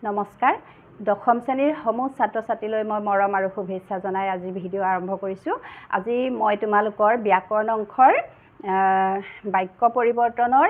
নমস্কাৰ দশম শ্ৰেণীৰ সমূহ ছাত্ৰ ছাত্ৰীলৈ মই মৰম আৰু শুভেচ্ছা জনাই আজি ভিডিঅ' আৰম্ভ কৰিছোঁ। আজি মই তোমালোকৰ ব্যাকৰণ অংশৰ বাক্য পৰিৱৰ্তনৰ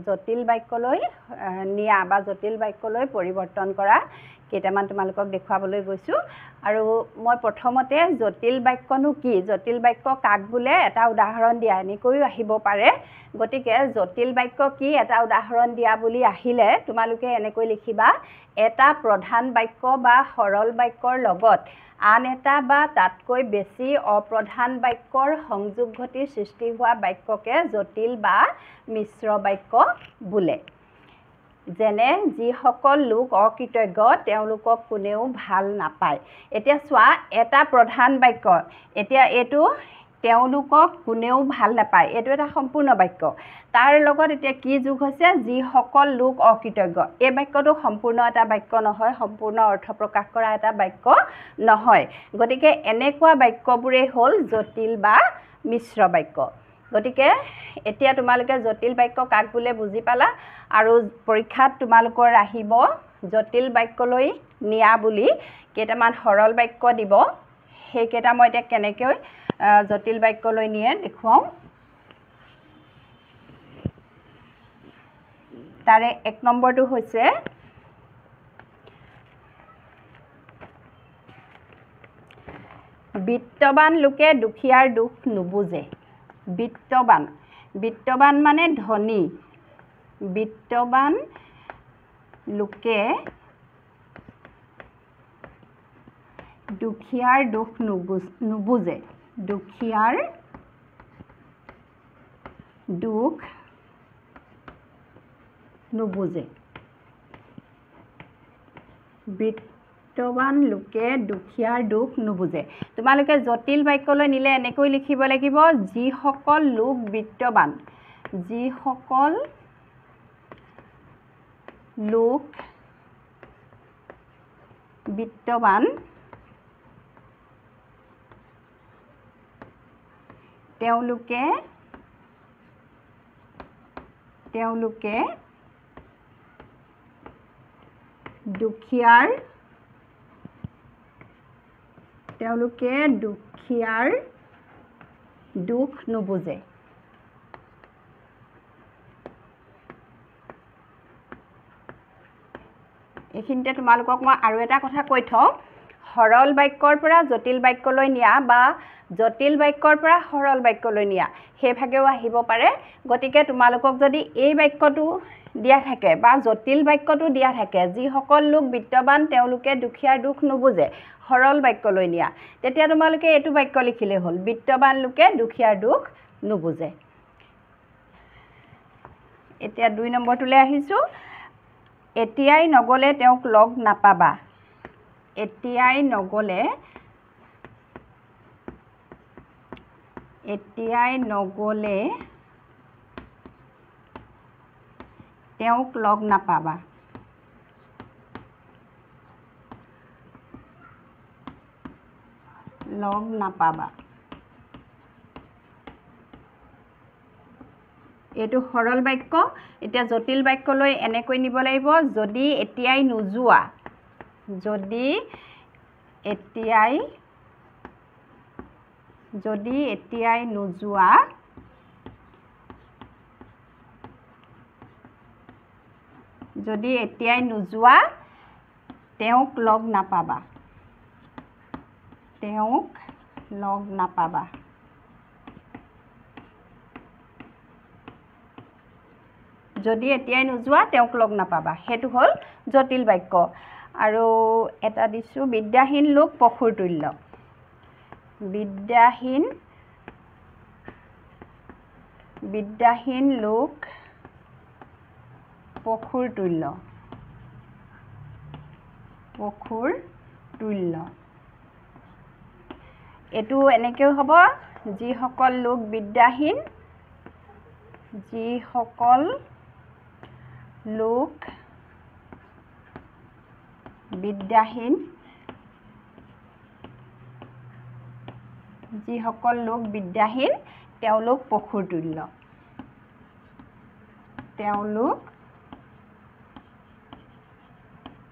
জটিল বাক্যলৈ নিয়া বা জটিল বাক্যলৈ পৰিৱৰ্তন কৰা কেইটামান তোমালোকক দেখুৱাবলৈ গৈছোঁ। আৰু মই প্ৰথমতে জটিল বাক্যনো কি, জটিল বাক্য কাক বোলে এটা উদাহৰণ দিয়া, এনেকৈও আহিব পাৰে। গতিকে জটিল বাক্য কি এটা উদাহৰণ দিয়া বুলি আহিলে তোমালোকে এনেকৈ লিখিবা, এটা প্ৰধান বাক্য বা সৰল বাক্যৰ লগত আন এটা বা তাতকৈ বেছি অপ্ৰধান বাক্যৰ সংযোগ ঘটি সৃষ্টি হোৱা বাক্যকে জটিল বা মিশ্ৰ বাক্য বোলে। যেনে যিসকল লোক অকৃতজ্ঞ তেওঁলোকক কোনেও ভাল নাপায়। এতিয়া চোৱা, এটা প্ৰধান বাক্য, এতিয়া এইটো তেওঁলোকক কোনেও ভাল নাপায়, এইটো এটা সম্পূৰ্ণ বাক্য। তাৰ লগত এতিয়া কি যোগ হৈছে, যিসকল লোক অকৃতজ্ঞ। এই বাক্যটো সম্পূৰ্ণ এটা বাক্য নহয়, সম্পূৰ্ণ অৰ্থ প্ৰকাশ কৰা এটা বাক্য নহয়। গতিকে এনেকুৱা বাক্যবোৰেই হ'ল জটিল বা মিশ্ৰ বাক্য। গতিকে এতিয়া তোমালোকে জটিল বাক্য কাক বোলে বুজি পালা। আৰু পৰীক্ষাত তোমালোকৰ আহিব জটিল বাক্যলৈ নিয়া বুলি কেইটামান সৰল বাক্য দিব। সেইকেইটা মই এতিয়া কেনেকৈ জটিল বাক্যলৈ নিয়ে দেখুৱাওঁ। তাৰে 1 নম্বৰটো হৈছে বিত্তবান লোকে দুখীয়াৰ দুখ নুবুজে। বিত্তবান, বিত্তবান মানে ধনী। বিত্তবান লোকে দুখীয়াৰ দুখ নুবুজে। দুখীয়াৰ দুখ নুবুজে। বিত্তবান লোকে দুখীয়াৰ দুখ নুবুজে। তোমালোকে জটিল বাক্যলৈ নিলে এনেকৈ লিখিব লাগিব, যিসকল লোক বিত্তবান, যিসকল লোক বিত্তবান তেওঁলোকে দুখীয়াৰ দুখ নুবুজে। এইখিনিতে তোমালোকক মই আৰু এটা কথা কৈ থওঁ, সৰল বাক্যৰ পৰা জটিল বাক্যলৈ নিয়া বা জটিল বাক্যৰ পৰা সৰল বাক্যলৈ নিয়া সেইভাগেও আহিব পাৰে। গতিকে তোমালোকক যদি এই বাক্যটো দিয়া থাকে বা জটিল বাক্যটো দিয়া থাকে, যিসকল লোক বিত্তবান তেওঁলোকে দুখীয়াৰ দুখ নুবুজে, সৰল বাক্যলৈ নিয়া, তেতিয়া তোমালোকে এইটো বাক্য লিখিলেই হ'ল, বিত্তবান লোকে দুখীয়াৰ দুখ নুবুজে। এতিয়া 2 নম্বৰটোলৈ আহিছোঁ, এতিয়াই নগ'লে তেওঁক লগ নাপাবা। এতিয়াই নগ'লে তেওঁক লগ নাপাবা। লগ নাপাবা। এইটো সৰল বাক্য। এতিয়া জটিল বাক্যলৈ এনেকৈ নিব লাগিব, যদি এতিয়াই নোযোৱা, যদি এতিয়াই নোযোৱা তেওঁক লগ নাপাবা। তেওঁক লগ নাপাবা। যদি এতিয়াই নোযোৱা তেওঁক লগ নাপাবা, সেইটো হ'ল জটিল বাক্য। আৰু এটা দিছোঁ, বিদ্যাহীন লোক পশুৰ তুল্য। বিদ্যাহীন লোক পশুৰ তুল্য। পশুৰ তুল্য। এইটো এনেকৈও হ'ব, যিসকল লোক বিদ্যাহীন, যিসকল লোক বিদ্যাহীন, তেওঁলোক পশুৰ তুল্য। তেওঁলোক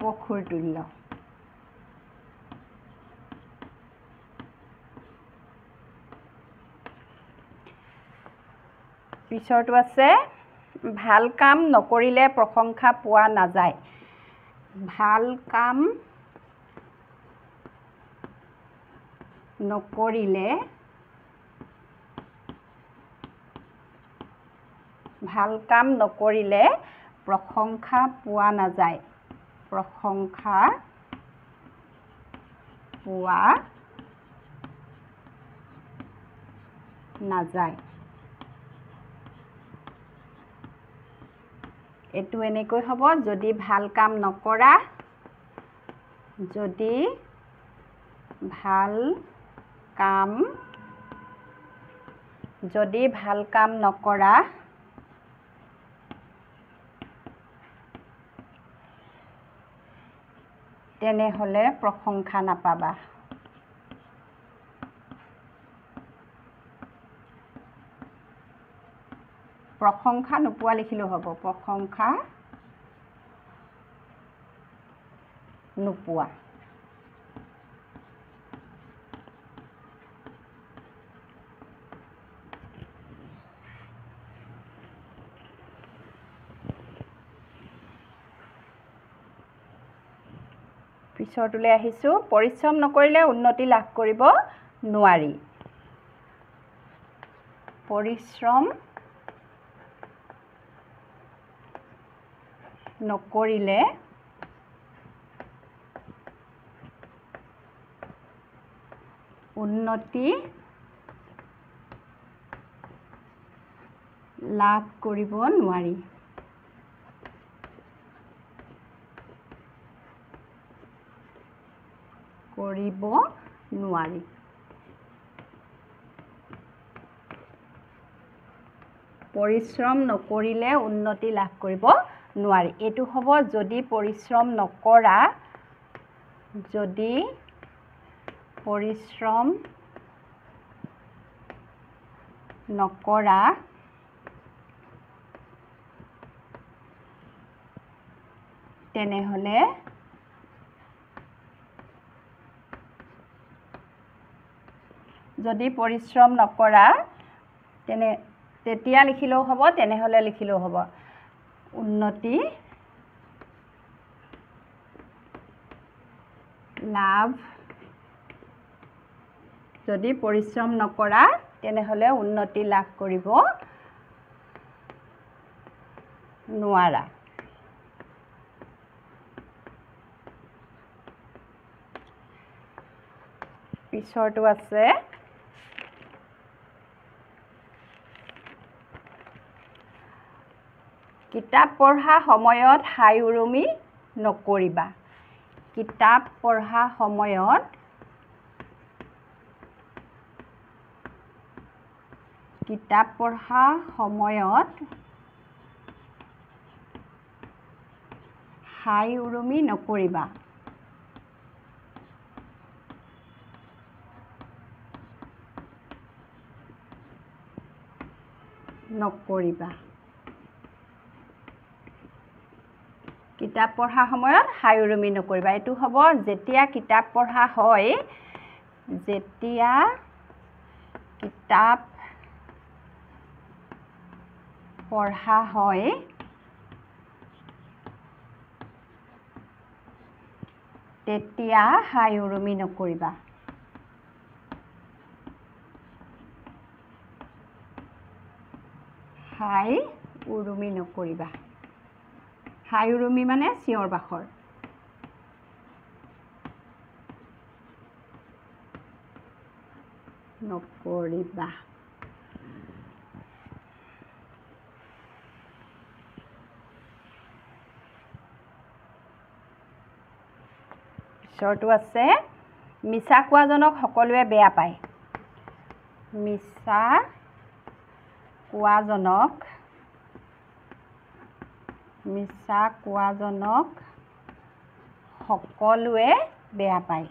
পশুৰ তুল্য পিছৰটো আছে ভাল কাম নকৰিলে প্ৰশংসা পোৱা নাযায় ভাল কাম নকৰিলে প্ৰশংসা পোৱা নাযায় প্ৰশংসা পোৱা নাযায় এটো এনেকৈ হ'ব যদি ভাল কাম নকৰা যদি ভাল কাম নকৰা তেনেহলে প্ৰশংসা নাপাবা প্ৰশংসা নোপোৱা লিখিলেও হ'ব প্ৰশংসা নোপোৱা পিছৰটোলৈ আহিছোঁ পৰিশ্ৰম নকৰিলে উন্নতি লাভ কৰিব নোৱাৰি পৰিশ্ৰম নকৰিলে উন্নতি লাভ কৰিব নোৱাৰি পৰিশ্ৰম নকৰিলে উন্নতি লাভ কৰিব নোৱাৰি এটো হ'ব যদি পৰিশ্ৰম নকৰা তেনেহলে যদি পৰিশ্ৰম নকৰা তেতিয়া লিখিলেও হ'ব তেনেহলে লিখিলেও হ'ব উন্নতি লাভ যদি পৰিশ্ৰম নকৰা তেনেহলে উন্নতি লাভ কৰিব নোৱাৰা পিছৰটো আছে কিতাপ পঢ়া সময়ত হাই উৰুমি নকৰিবা কিতাপ পঢ়া সময়ত হাই উৰুমি নকৰিবা কিতাপ পঢ়া সময়ত হাই উৰুমি নকৰিবা এটো হ'ব যেতিয়া কিতাপ পঢ়া হয় তেতিয়া হাই উৰুমি নকৰিবা হাই উৰুমি মানে চিঞৰ বাখৰ নকৰিবা পিছৰটো আছে মিছা কোৱাজনক সকলোৱে বেয়া পায় মিছা কোৱাজনক সকলোৱে বেয়া পায়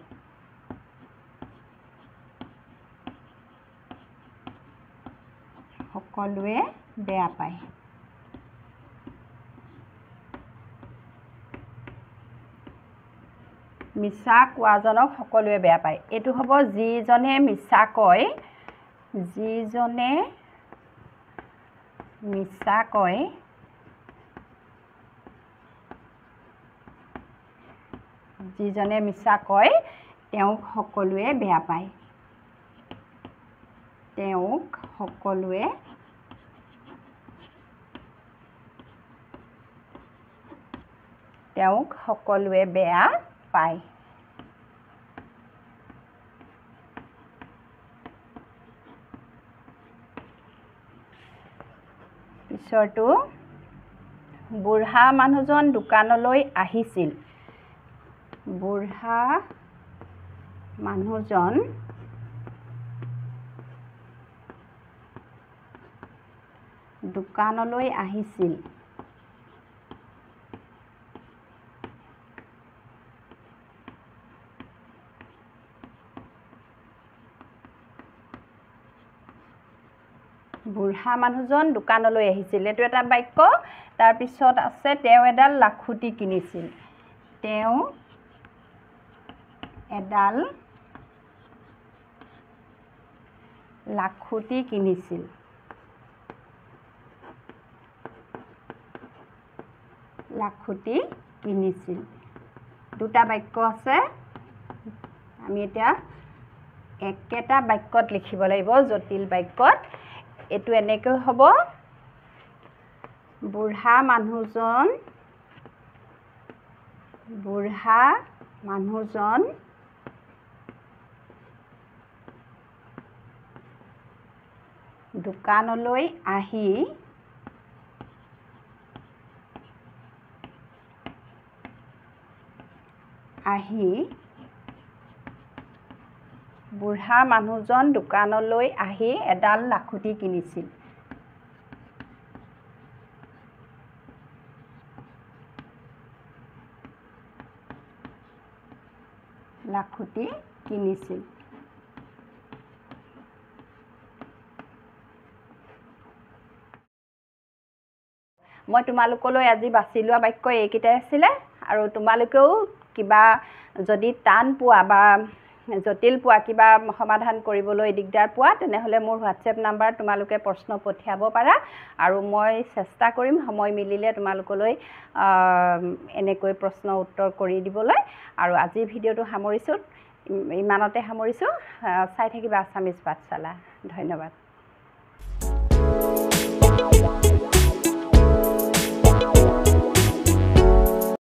মিছা কোৱাজনক সকলোৱে বেয়া পায় এইটো হ'ব যিজনে মিছা কয় যিজনে মিছা কয় যিজনে মিছা কয় তেওঁক সকলোৱে বেয়া পায় তেওঁক সকলোৱে বেয়া পায় পিছৰটো বুঢ়া মানুহজন দোকানলৈ আহিছিল বুঢ়া মানুহজন দোকানলৈ আহিছিল বুঢ়া মানুহজন দোকানলৈ আহিছিল এটো এটা বাক্য তাৰ পিছত আছে তেওঁ এডাল লাখুটি কিনিছিল তেওঁ এডাল লাখুটি কিনিছিল দুটা বাক্য আছে আমি এটা একেটা বাক্যত লিখিব লাগিব জটিল বাক্যত এটো এনেকৈ হ'ব বুঢ়া মানুহজন দোকানলৈ আহি এডাল লাখুটি কিনিছিল মই তোমালোকলৈ আজি বাছি লোৱা বাক্য এইকেইটাই আছিলে আৰু তোমালোকেও কিবা যদি টান পোৱা বা জটিল পোৱা কিবা সমাধান কৰিবলৈ দিগদাৰ পোৱা তেনেহলে মোৰ WhatsApp নাম্বাৰ তোমালোকে প্ৰশ্ন পঠিয়াব পাৰা আৰু মই চেষ্টা কৰিম সময় মিলিলে তোমালোকলৈ এনেকৈ প্ৰশ্ন উত্তৰ কৰি দিবলৈ আৰু আজি ভিডিওটো সামৰিছো ইমানতে সামৰিছো চাই থাকিবা আছামিজ পাঠশালা ধন্যবাদ